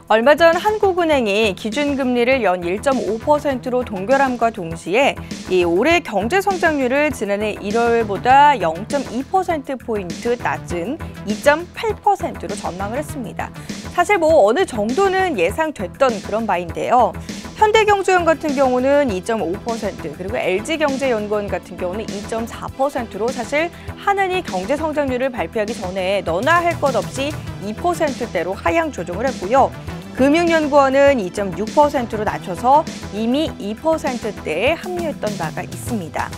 얼마 전 한국은행이 기준금리를 연 1.5%로 동결함과 동시에 올해 경제 성장률을 지난해 1월보다 0.2%포인트 낮은 2.8%로 전망을 했습니다. 사실 어느 정도는 예상됐던 그런 바인데요. 현대경제원 같은 경우는 2.5%, 그리고 LG경제연구원 같은 경우는 2.4%로 사실 한은이 경제 성장률을 발표하기 전에 너나 할 것 없이 2%대로 하향 조정을 했고요. 금융연구원은 2.6%로 낮춰서 이미 2%대에 합류했던 바가 있습니다.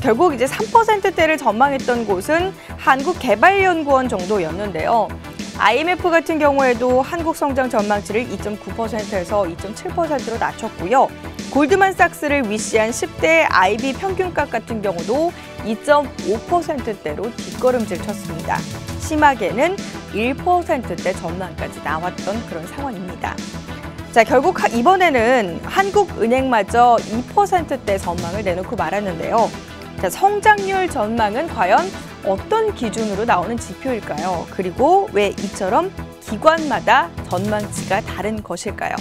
결국 이제 3%대를 전망했던 곳은 한국개발연구원 정도였는데요. IMF 같은 경우에도 한국 성장 전망치를 2.9%에서 2.7%로 낮췄고요. 골드만삭스를 위시한 10대 IB 평균값 같은 경우도 2.5%대로 뒷걸음질 쳤습니다. 심하게는 1%대 전망까지 나왔던 그런 상황입니다. 자, 결국 이번에는 한국은행마저 2%대 전망을 내놓고 말았는데요. 자, 성장률 전망은 과연 어떤 기준으로 나오는 지표일까요? 그리고 왜 이처럼 기관마다 전망치가 다른 것일까요?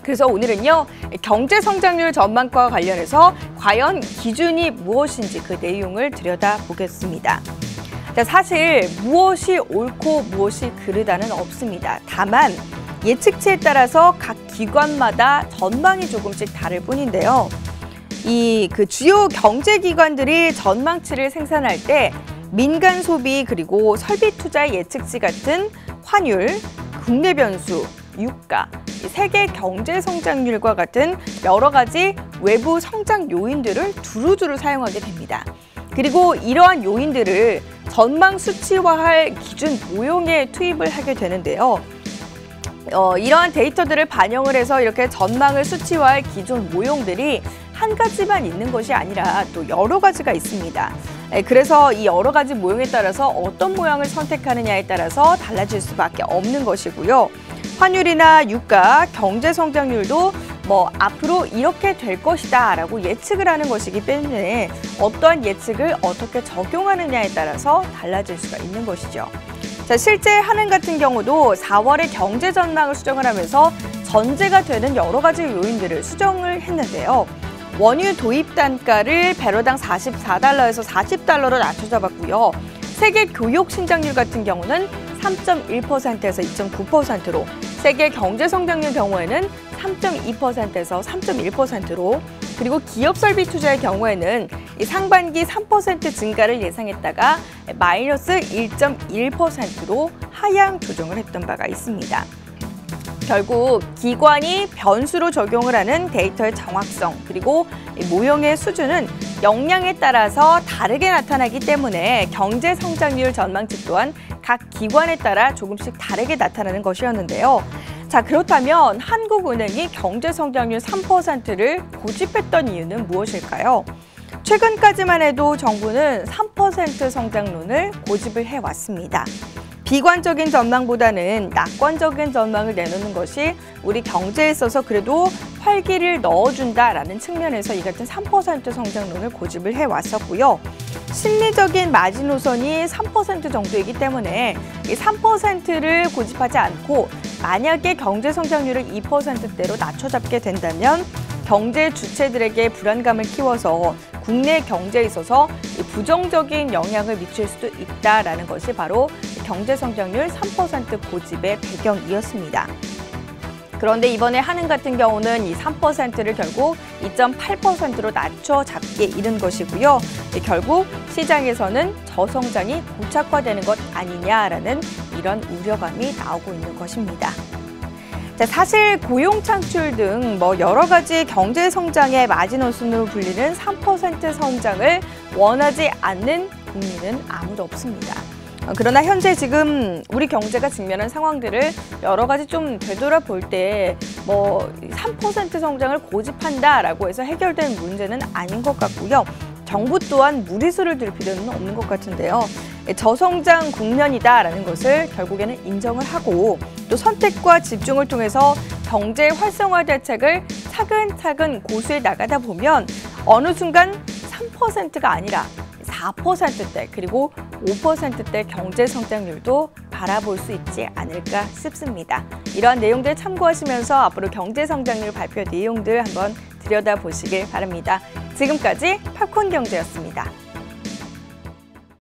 그래서 오늘은요, 경제 성장률 전망과 관련해서 과연 기준이 무엇인지 그 내용을 들여다보겠습니다. 자, 사실 무엇이 옳고 무엇이 그르다는 없습니다. 다만 예측치에 따라서 각 기관마다 전망이 조금씩 다를 뿐인데요. 그 주요 경제기관들이 전망치를 생산할 때 민간 소비 그리고 설비 투자 예측치 같은 환율, 국내 변수, 유가, 세계 경제 성장률과 같은 여러 가지 외부 성장 요인들을 두루두루 사용하게 됩니다. 그리고 이러한 요인들을 전망 수치화할 기준 모형에 투입을 하게 되는데요. 이러한 데이터들을 반영을 해서 이렇게 전망을 수치화할 기존 모형들이 한 가지만 있는 것이 아니라 또 여러 가지가 있습니다. 그래서 이 여러 가지 모형에 따라서 어떤 모양을 선택하느냐에 따라서 달라질 수밖에 없는 것이고요. 환율이나 유가, 경제 성장률도 앞으로 이렇게 될 것이다 라고 예측을 하는 것이기 때문에 어떠한 예측을 어떻게 적용하느냐에 따라서 달라질 수가 있는 것이죠. 자, 실제 한은 같은 경우도 4월에 경제 전망을 수정을 하면서 전제가 되는 여러 가지 요인들을 수정을 했는데요. 원유 도입 단가를 배럴당 44달러에서 40달러로 낮춰 잡았고요. 세계 교육 신장률 같은 경우는 3.1%에서 2.9%로, 세계 경제 성장률 경우에는 3.2%에서 3.1%로, 그리고 기업 설비 투자의 경우에는 상반기 3% 증가를 예상했다가 마이너스 1.1%로 하향 조정을 했던 바가 있습니다. 결국 기관이 변수로 적용을 하는 데이터의 정확성 그리고 모형의 수준은 역량에 따라서 다르게 나타나기 때문에 경제 성장률 전망치 또한 각 기관에 따라 조금씩 다르게 나타나는 것이었는데요. 자, 그렇다면 한국은행이 경제 성장률 3%를 고집했던 이유는 무엇일까요? 최근까지만 해도 정부는 3% 성장론을 고집을 해왔습니다. 비관적인 전망보다는 낙관적인 전망을 내놓는 것이 우리 경제에 있어서 그래도 활기를 넣어준다라는 측면에서 이 같은 3% 성장론을 고집을 해왔었고요. 심리적인 마지노선이 3% 정도이기 때문에 이 3%를 고집하지 않고 만약에 경제 성장률을 2%대로 낮춰잡게 된다면 경제 주체들에게 불안감을 키워서 국내 경제에 있어서 부정적인 영향을 미칠 수도 있다라는 것이 바로 경제 성장률 3% 고집의 배경이었습니다. 그런데 이번에 한은 같은 경우는 이 3%를 결국 2.8%로 낮춰 잡기에 이른 것이고요. 결국 시장에서는 저성장이 고착화되는 것 아니냐라는 이런 우려감이 나오고 있는 것입니다. 자, 사실 고용 창출 등 여러 가지 경제 성장의 마지노선으로 불리는 3% 성장을 원하지 않는 국민은 아무도 없습니다. 그러나 현재 지금 우리 경제가 직면한 상황들을 여러 가지 좀 되돌아볼 때 3% 성장을 고집한다라고 해서 해결된 문제는 아닌 것 같고요. 정부 또한 무리수를 들 필요는 없는 것 같은데요. 저성장 국면이다라는 것을 결국에는 인정을 하고 또 선택과 집중을 통해서 경제 활성화 대책을 차근차근 고수해 나가다 보면 어느 순간 3%가 아니라 4%대 그리고 5%대 경제 성장률도 바라볼 수 있지 않을까 싶습니다. 이러한 내용들 참고하시면서 앞으로 경제 성장률 발표 내용들 한번 들여다보시길 바랍니다. 지금까지 팝콘 경제였습니다.